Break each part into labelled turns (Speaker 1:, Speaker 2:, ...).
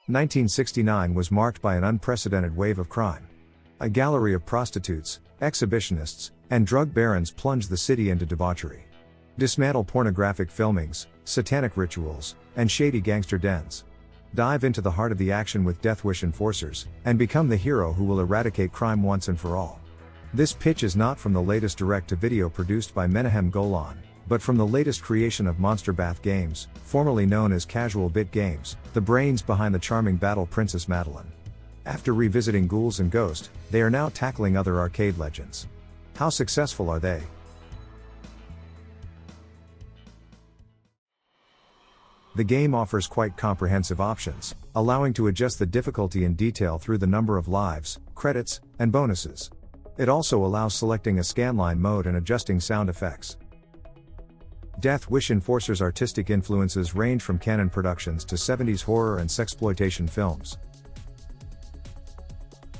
Speaker 1: 1969 was marked by an unprecedented wave of crime. A gallery of prostitutes, exhibitionists, and drug barons plunged the city into debauchery. Dismantle pornographic filmings, satanic rituals, and shady gangster dens. Dive into the heart of the action with DEATHWISH enforcers, and become the hero who will eradicate crime once and for all. This pitch is not from the latest direct-to-video produced by Menahem Golan, but from the latest creation of Monster Bath Games, formerly known as Casual Bit Games, the brains behind the charming Battle Princess Madeline. After revisiting Ghouls and Ghost, they are now tackling other arcade legends. How successful are they? The game offers quite comprehensive options, allowing to adjust the difficulty in detail through the number of lives, credits, and bonuses. It also allows selecting a scanline mode and adjusting sound effects. DEATHWISH Enforcer's artistic influences range from canon productions to 70s horror and sexploitation films.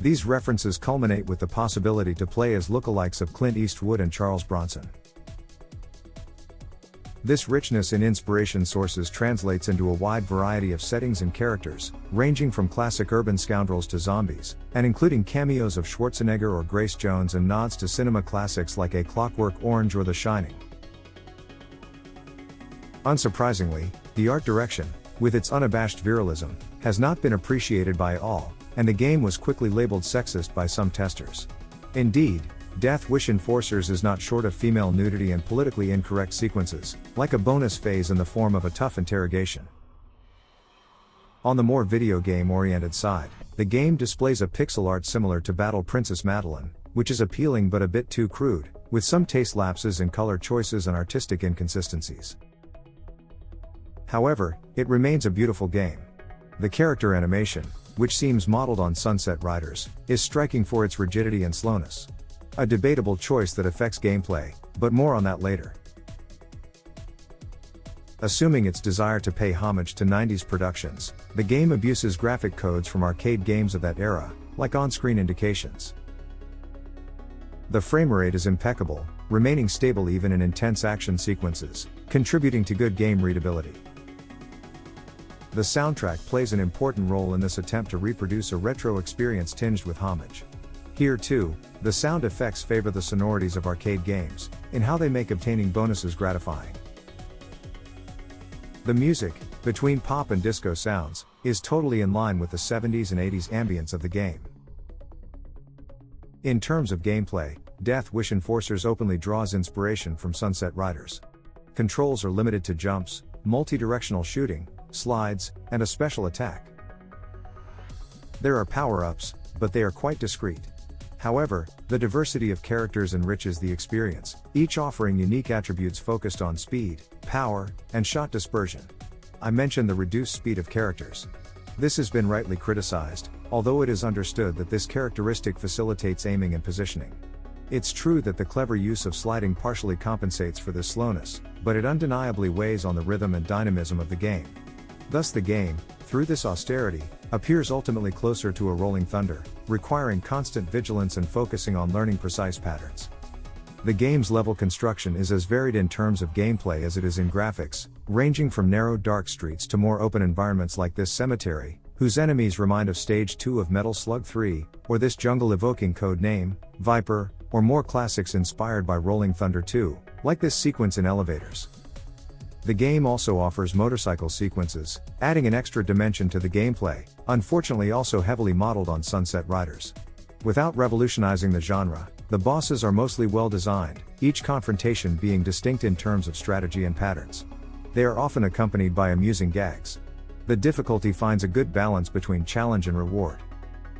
Speaker 1: These references culminate with the possibility to play as lookalikes of Clint Eastwood and Charles Bronson. This richness in inspiration sources translates into a wide variety of settings and characters, ranging from classic urban scoundrels to zombies, and including cameos of Schwarzenegger or Grace Jones and nods to cinema classics like A Clockwork Orange or The Shining. Unsurprisingly, the art direction, with its unabashed virilism, has not been appreciated by all, and the game was quickly labeled sexist by some testers. Indeed, DEATHWISH Enforcers is not short of female nudity and politically incorrect sequences, like a bonus phase in the form of a tough interrogation. On the more video game-oriented side, the game displays a pixel art similar to Battle Princess Madeline, which is appealing but a bit too crude, with some taste lapses in color choices and artistic inconsistencies. However, it remains a beautiful game. The character animation, which seems modeled on Sunset Riders, is striking for its rigidity and slowness. A debatable choice that affects gameplay, but more on that later. Assuming its desire to pay homage to 90s productions, the game abuses graphic codes from arcade games of that era, like on-screen indications. The framerate is impeccable, remaining stable even in intense action sequences, contributing to good game readability. The soundtrack plays an important role in this attempt to reproduce a retro experience tinged with homage. Here too, the sound effects favor the sonorities of arcade games, in how they make obtaining bonuses gratifying. The music, between pop and disco sounds, is totally in line with the 70s and 80s ambience of the game. In terms of gameplay, DEATHWISH Enforcers openly draws inspiration from Sunset Riders. Controls are limited to jumps, multi-directional shooting, slides, and a special attack. There are power-ups, but they are quite discreet. However, the diversity of characters enriches the experience, each offering unique attributes focused on speed, power, and shot dispersion. I mentioned the reduced speed of characters. This has been rightly criticized, although it is understood that this characteristic facilitates aiming and positioning. It's true that the clever use of sliding partially compensates for this slowness, but it undeniably weighs on the rhythm and dynamism of the game. Thus the game, through this austerity, appears ultimately closer to a rolling thunder, requiring constant vigilance and focusing on learning precise patterns. The game's level construction is as varied in terms of gameplay as it is in graphics, ranging from narrow dark streets to more open environments like this cemetery, whose enemies remind of Stage 2 of Metal Slug 3, or this jungle evoking Codename Viper, or more classics inspired by Rolling Thunder 2, like this sequence in Elevators. The game also offers motorcycle sequences, adding an extra dimension to the gameplay, unfortunately also heavily modeled on Sunset Riders. Without revolutionizing the genre, the bosses are mostly well designed, each confrontation being distinct in terms of strategy and patterns. They are often accompanied by amusing gags. The difficulty finds a good balance between challenge and reward.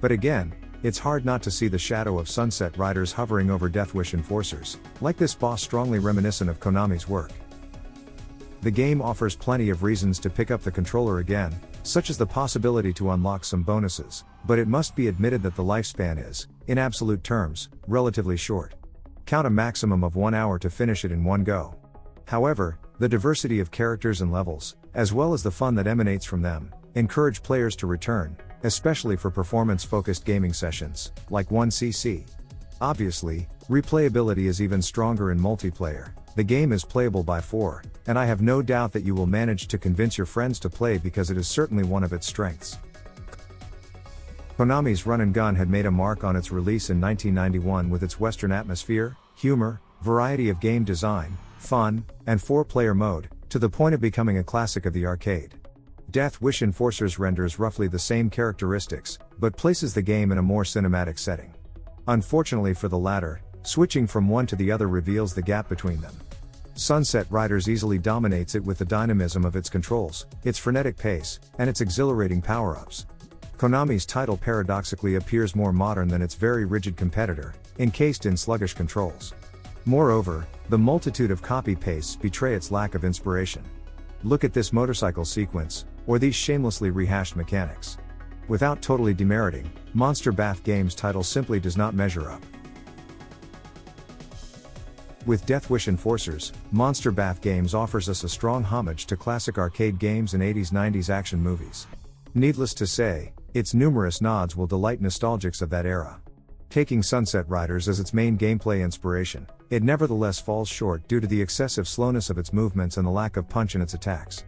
Speaker 1: But again, it's hard not to see the shadow of Sunset Riders hovering over DEATHWISH Enforcers, like this boss strongly reminiscent of Konami's work. The game offers plenty of reasons to pick up the controller again, such as the possibility to unlock some bonuses, but it must be admitted that the lifespan is, in absolute terms, relatively short. Count a maximum of 1 hour to finish it in one go. However, the diversity of characters and levels, as well as the fun that emanates from them, encourage players to return, especially for performance-focused gaming sessions, like 1cc. Obviously, replayability is even stronger in multiplayer. The game is playable by 4, and I have no doubt that you will manage to convince your friends to play because it is certainly one of its strengths. Konami's Run and Gun had made a mark on its release in 1991 with its Western atmosphere, humor, variety of game design, fun, and 4-player mode, to the point of becoming a classic of the arcade. Death Wish Enforcers renders roughly the same characteristics, but places the game in a more cinematic setting. Unfortunately for the latter, switching from one to the other reveals the gap between them. Sunset Riders easily dominates it with the dynamism of its controls, its frenetic pace, and its exhilarating power-ups. Konami's title paradoxically appears more modern than its very rigid competitor, encased in sluggish controls. Moreover, the multitude of copy-pastes betray its lack of inspiration. Look at this motorcycle sequence, or these shamelessly rehashed mechanics. Without totally demeriting, Monster Bath Games' title simply does not measure up. With Death Wish Enforcers, Monster Bath Games offers us a strong homage to classic arcade games and 80s-90s action movies. Needless to say, its numerous nods will delight nostalgics of that era. Taking Sunset Riders as its main gameplay inspiration, it nevertheless falls short due to the excessive slowness of its movements and the lack of punch in its attacks.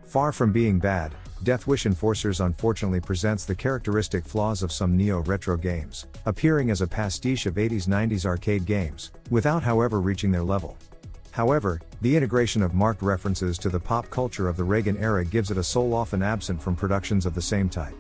Speaker 1: Far from being bad, Death Wish Enforcers unfortunately presents the characteristic flaws of some neo-retro games, appearing as a pastiche of 80s-90s arcade games, without however reaching their level. However, the integration of marked references to the pop culture of the Reagan era gives it a soul often absent from productions of the same type.